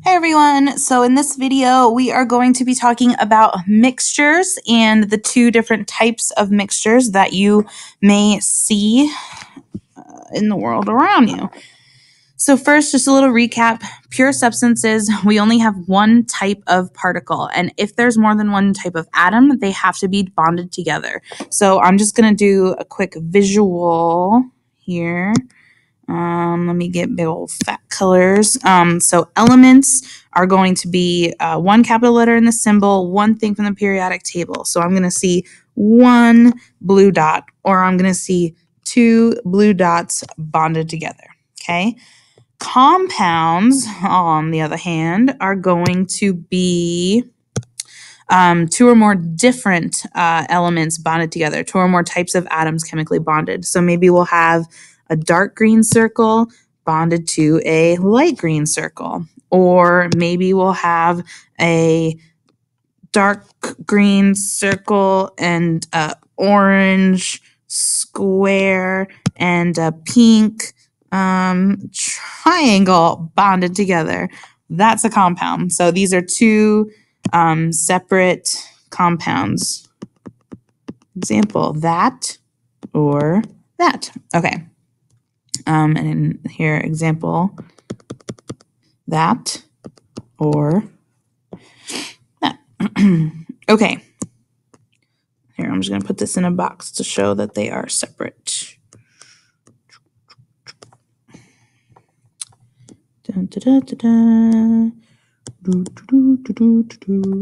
Hey everyone, so in this video we are going to be talking about mixtures and the two different types of mixtures that you may see in the world around you. So first, just a little recap. Pure substances, we only have one type of particle, and if there's more than one type of atom, they have to be bonded together. So I'm just going to do a quick visual here. Let me get big old fat colors. So elements are going to be one capital letter in the symbol, one thing from the periodic table. So I'm going to see one blue dot, or I'm going to see two blue dots bonded together. Okay. Compounds, on the other hand, are going to be two or more different elements bonded together, two or more types of atoms chemically bonded. So maybe we'll have a dark green circle bonded to a light green circle, or maybe we'll have a dark green circle and a orange square and a pink triangle bonded together. That's a compound. So these are two separate compounds. Example, that or that. Okay. And in here, example, that or that. Okay. Here, I'm just going to put this in a box to show that they are separate. Dun, dun, dun, dun, dun.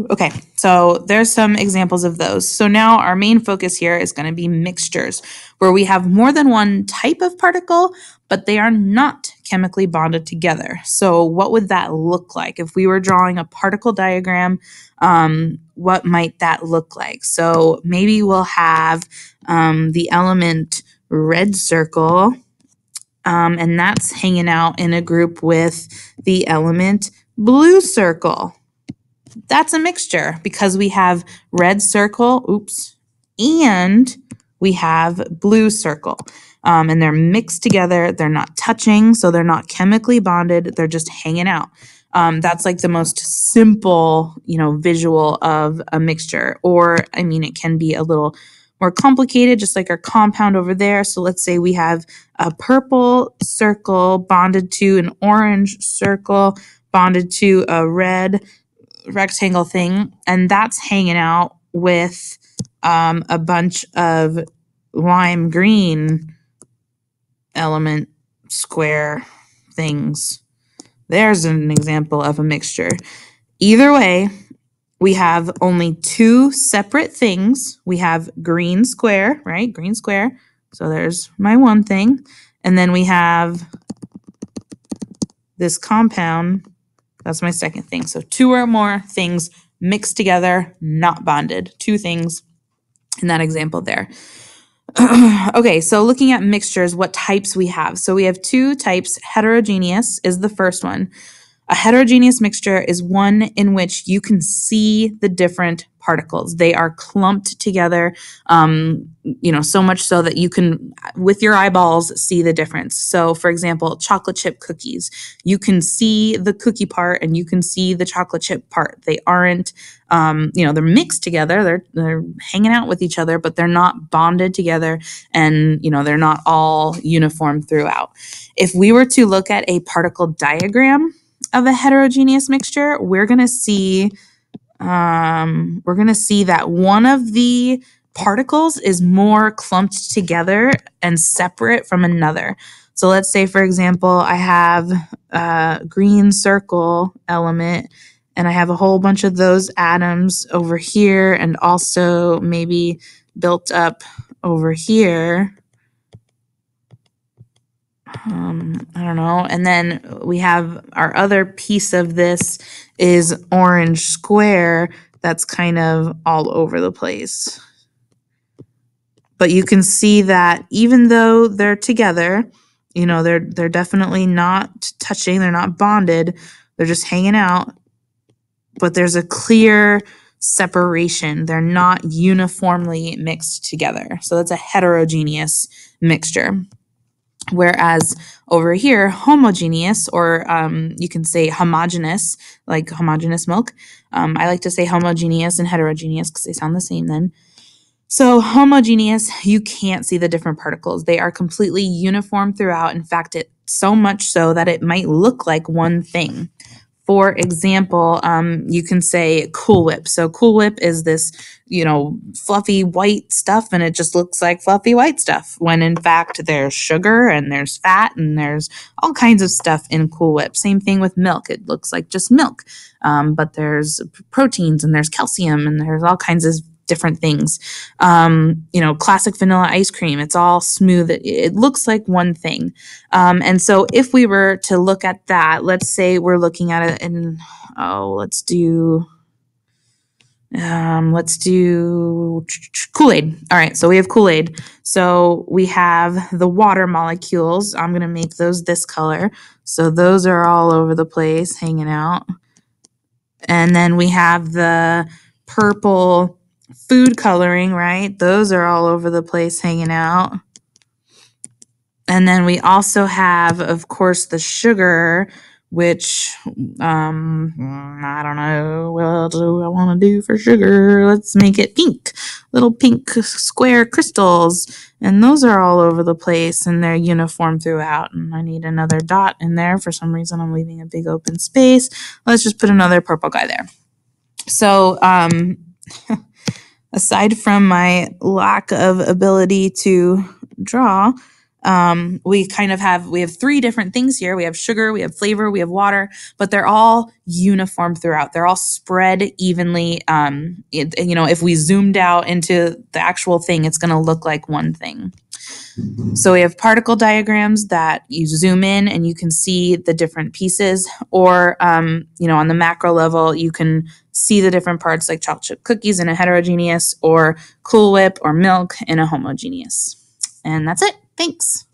Okay, so there's some examples of those. So now our main focus here is going to be mixtures, where we have more than one type of particle, but they are not chemically bonded together. So what would that look like? If we were drawing a particle diagram, what might that look like? So maybe we'll have the element red circle, and that's hanging out in a group with the element blue circle. That's a mixture because we have red circle, and we have blue circle. And they're mixed together. They're not touching, so they're not chemically bonded. They're just hanging out. That's like the most simple, visual of a mixture. Or, it can be a little more complicated, just like our compound over there. So let's say we have a purple circle bonded to an orange circle bonded to a red rectangle thing, and that's hanging out with a bunch of lime green element square things. There's an example of a mixture. Either way, we have only two separate things. We have green square, right? Green square. So there's my one thing. And then we have this compound. That's my second thing. So two or more things mixed together, not bonded. Two things in that example there. Okay, so looking at mixtures, what types we have. So we have two types. Heterogeneous is the first one. A heterogeneous mixture is one in which you can see the different particles. They are clumped together, so much so that you can, with your eyeballs, see the difference. So, for example, chocolate chip cookies. You can see the cookie part and you can see the chocolate chip part. They aren't, they're mixed together. They're hanging out with each other, but they're not bonded together, and, they're not all uniform throughout. If we were to look at a particle diagram of a heterogeneous mixture, we're going to see that one of the particles is more clumped together and separate from another. So let's say, for example, I have a green circle element, and I have a whole bunch of those atoms over here, and also maybe built up over here. I don't know. And then we have our other piece of this is orange square that's kind of all over the place. But you can see that even though they're together, they're definitely not touching, they're not bonded, they're just hanging out. But there's a clear separation. They're not uniformly mixed together. So that's a heterogeneous mixture. Whereas over here, homogeneous, or you can say homogeneous, like homogeneous milk. I like to say homogeneous and heterogeneous because they sound the same then. So homogeneous, you can't see the different particles. They are completely uniform throughout. In fact, it so much so that it might look like one thing. For example, you can say Cool Whip. So Cool Whip is this, fluffy white stuff, and it just looks like fluffy white stuff. When in fact, there's sugar and there's fat and there's all kinds of stuff in Cool Whip. Same thing with milk. It looks like just milk, but there's proteins and there's calcium and there's all kinds of different things. Classic vanilla ice cream, it's all smooth. It looks like one thing. And so if we were to look at that, let's say we're looking at it in, let's do Kool-Aid. All right, so we have Kool-Aid. So we have the water molecules. I'm going to make those this color. So those are all over the place hanging out. And then we have the purple food coloring, right? Those are all over the place hanging out. And then we also have, of course, the sugar, which I don't know. What do I want to do for sugar? Let's make it pink. Little pink square crystals. And those are all over the place and they're uniform throughout. And I need another dot in there. For some reason, I'm leaving a big open space. Let's just put another purple guy there. So, aside from my lack of ability to draw, we have three different things here. We have sugar, we have flavor, we have water, but they're all uniform throughout. They're all spread evenly. If we zoomed out into the actual thing, it's going to look like one thing. So we have particle diagrams that you zoom in and you can see the different pieces, or, on the macro level, you can see the different parts like chocolate chip cookies in a heterogeneous, or Cool Whip or milk in a homogeneous. And that's it. Thanks.